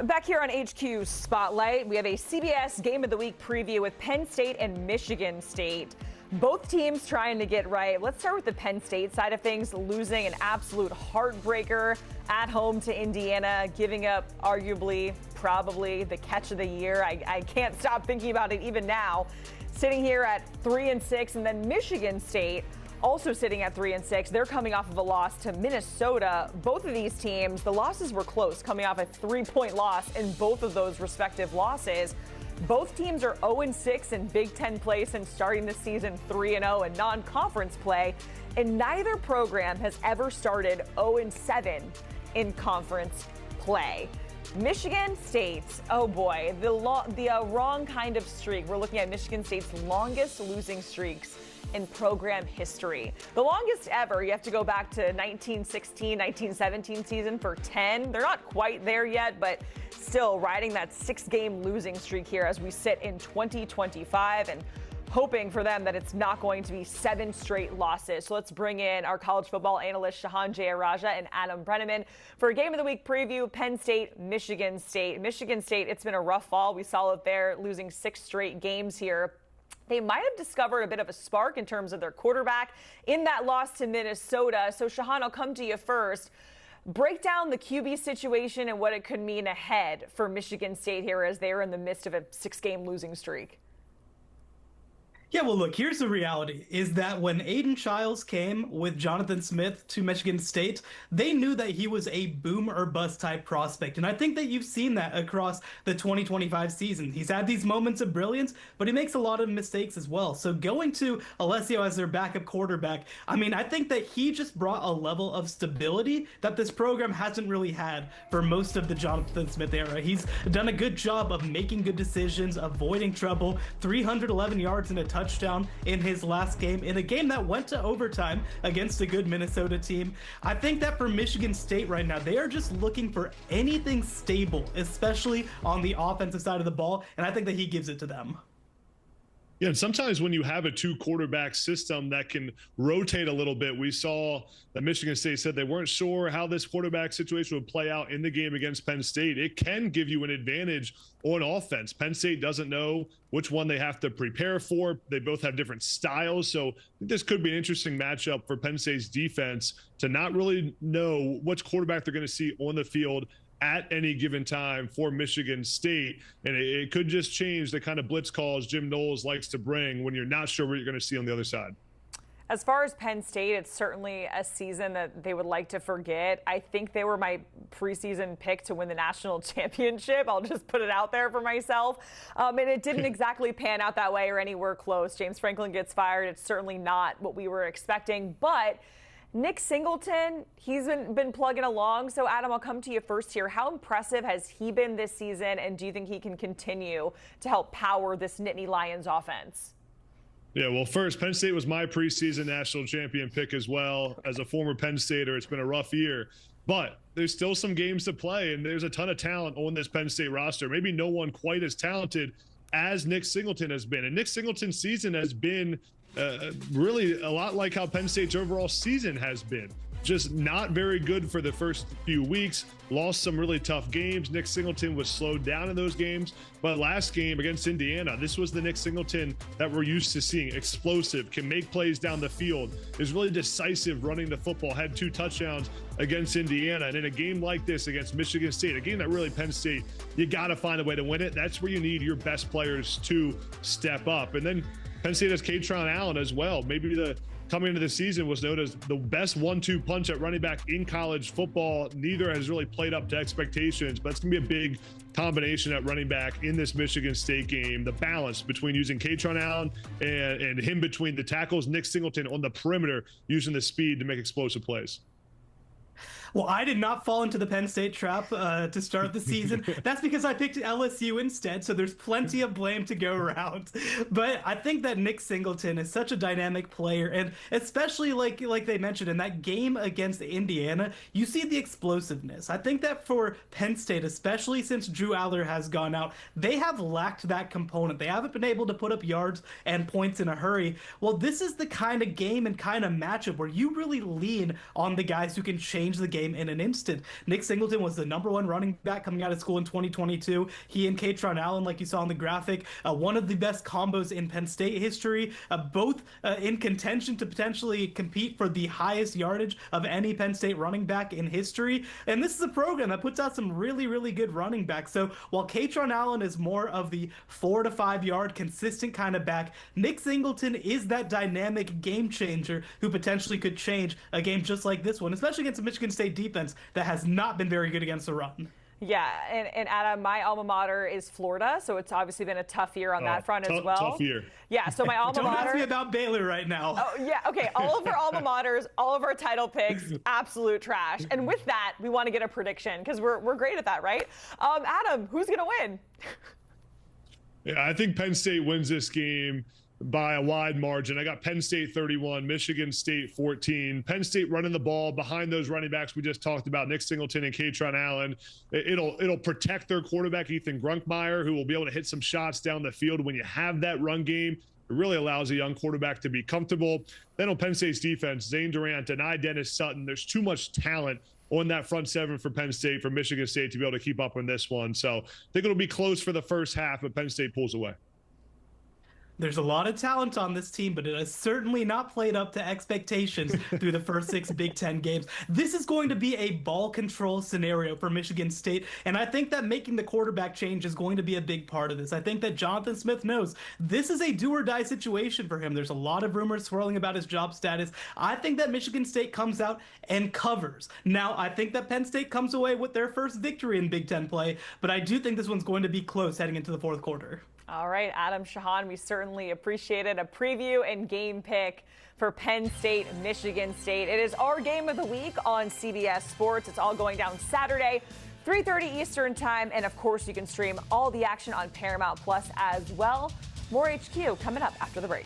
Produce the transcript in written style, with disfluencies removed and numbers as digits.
Back here on HQ Spotlight, we have a CBS Game of the Week preview with Penn State and Michigan State. Both teams trying to get right. Let's start with the Penn State side of things, losing an absolute heartbreaker at home to Indiana, giving up arguably, probably the catch of the year. I can't stop thinking about it even now. Sitting here at 3-6, and then Michigan State also sitting at 3-6. They're coming off of a loss to Minnesota. Both of these teams, the losses were close, coming off a 3-point loss in both of those respective losses. Both teams are 0-6 in Big Ten play since starting the season 3-0 in non-conference play, and neither program has ever started 0-7 in conference play. Michigan State, oh boy, the wrong kind of streak. We're looking at Michigan State's longest losing streaks in program history. The longest ever, you have to go back to 1916, 1917 season for 10. They're not quite there yet, but still riding that 6-game losing streak here as we sit in 2025 and hoping for them that it's not going to be 7 straight losses. So let's bring in our college football analyst Shehan, Jeyarajah, and Adam Breneman for a Game of the Week preview. Penn State, Michigan State. Michigan State, it's been a rough fall. We saw it there, losing 6 straight games here. They might have discovered a bit of a spark in terms of their quarterback in that loss to Minnesota. So, Shehan, I'll come to you first. Break down the QB situation and what it could mean ahead for Michigan State here as they are in the midst of a 6-game losing streak. Yeah, well, look, here's the reality, is that when Aiden Childs came with Jonathan Smith to Michigan State, they knew that he was a boom or bust type prospect. And I think that you've seen that across the 2025 season. He's had these moments of brilliance, but he makes a lot of mistakes as well. So going to Alessio as their backup quarterback, I mean, I think that he just brought a level of stability that this program hasn't really had for most of the Jonathan Smith era. He's done a good job of making good decisions, avoiding trouble, 311 yards and a touchdown in his last game, in a game that went to overtime against a good Minnesota team. I think that for Michigan State right now, they are just looking for anything stable, especially on the offensive side of the ball, and I think that he gives it to them. Yeah, and sometimes when you have a 2-quarterback system that can rotate a little bit, we saw that Michigan State said they weren't sure how this quarterback situation would play out in the game against Penn State. It can give you an advantage on offense. Penn State doesn't know which one they have to prepare for. They both have different styles. So this could be an interesting matchup for Penn State's defense to not really know which quarterback they're going to see on the field at any given time for Michigan State. And it could just change the kind of blitz calls Jim Knowles likes to bring when you're not sure what you're going to see on the other side. As far as Penn State, it's certainly a season that they would like to forget. I think they were my preseason pick to win the national championship. I'll just put it out there for myself. And it didn't exactly pan out that way or anywhere close. James Franklin gets fired. It's certainly not what we were expecting. But Nick Singleton, he's been plugging along. So, Adam, I'll come to you first here. How impressive has he been this season, and do you think he can continue to help power this Nittany Lions offense? Yeah, well, first, Penn State was my preseason national champion pick as well. As a former Penn Stater, it's been a rough year. But there's still some games to play, and there's a ton of talent on this Penn State roster. Maybe no one quite as talented as Nick Singleton has been. And Nick Singleton's season has been really a lot like how Penn State's overall season has been. Just not very good for the first few weeks, lost some really tough games. Nick Singleton was slowed down in those games, but last game against Indiana, this was the Nick Singleton that we're used to seeing. Explosive, can make plays down the field, is really decisive running the football, had 2 touchdowns against Indiana. And in a game like this against Michigan State, a game that really Penn State, you got to find a way to win it. That's where you need your best players to step up. And then Penn State has Katron Allen as well. Maybe coming into the season was known as the best 1-2 punch at running back in college football. Neither has really played up to expectations, but it's going to be a big combination at running back in this Michigan State game. The balance between using Katron Allen and him between the tackles, Nick Singleton on the perimeter, using the speed to make explosive plays. Well, I did not fall into the Penn State trap to start the season. That's because I picked LSU instead, so there's plenty of blame to go around. But I think that Nick Singleton is such a dynamic player, and especially like they mentioned in that game against Indiana, you see the explosiveness. I think that for Penn State, especially since Drew Aller has gone out, they have lacked that component. They haven't been able to put up yards and points in a hurry. Well, this is the kind of game and kind of matchup where you really lean on the guys who can change the game game in an instant. Nick Singleton was the #1 running back coming out of school in 2022. He and Kaytron Allen, like you saw on the graphic, one of the best combos in Penn State history, both in contention to potentially compete for the highest yardage of any Penn State running back in history. And this is a program that puts out some really, really good running backs. So while Kaytron Allen is more of the 4 to 5 yard consistent kind of back, Nick Singleton is that dynamic game changer who potentially could change a game just like this one, especially against a Michigan State defense that has not been very good against the run. Yeah, and Adam, my alma mater is Florida, so it's obviously been a tough year on that front as well. Tough year. Yeah, so my alma mater. Don't ask me about Baylor right now. Oh, yeah, okay. All of our alma maters, all of our title picks, absolute trash. And with that, we want to get a prediction because we're great at that, right? Adam, who's going to win? Yeah, I think Penn State wins this game by a wide margin. I got Penn State 31, Michigan State 14. Penn State running the ball behind those running backs we just talked about, Nick Singleton and Kaytron Allen. It'll protect their quarterback, Ethan Grunkmeyer, who will be able to hit some shots down the field. When you have that run game, it really allows a young quarterback to be comfortable. Then on Penn State's defense, Zane Durant, Deni Dennis Sutton, there's too much talent on that front seven for Penn State, for Michigan State to be able to keep up on this one. So I think it'll be close for the first half, but Penn State pulls away. There's a lot of talent on this team, but it has certainly not played up to expectations through the first 6 Big Ten games. This is going to be a ball control scenario for Michigan State, and I think that making the quarterback change is going to be a big part of this. I think that Jonathan Smith knows this is a do-or-die situation for him. There's a lot of rumors swirling about his job status. I think that Michigan State comes out and covers. Now, I think that Penn State comes away with their first victory in Big Ten play, but I do think this one's going to be close heading into the fourth quarter. All right, Adam, Shehan, we certainly appreciated a preview and game pick for Penn State, Michigan State. It is our game of the week on CBS Sports. It's all going down Saturday, 3:30 Eastern time. And of course, you can stream all the action on Paramount Plus as well. More HQ coming up after the break.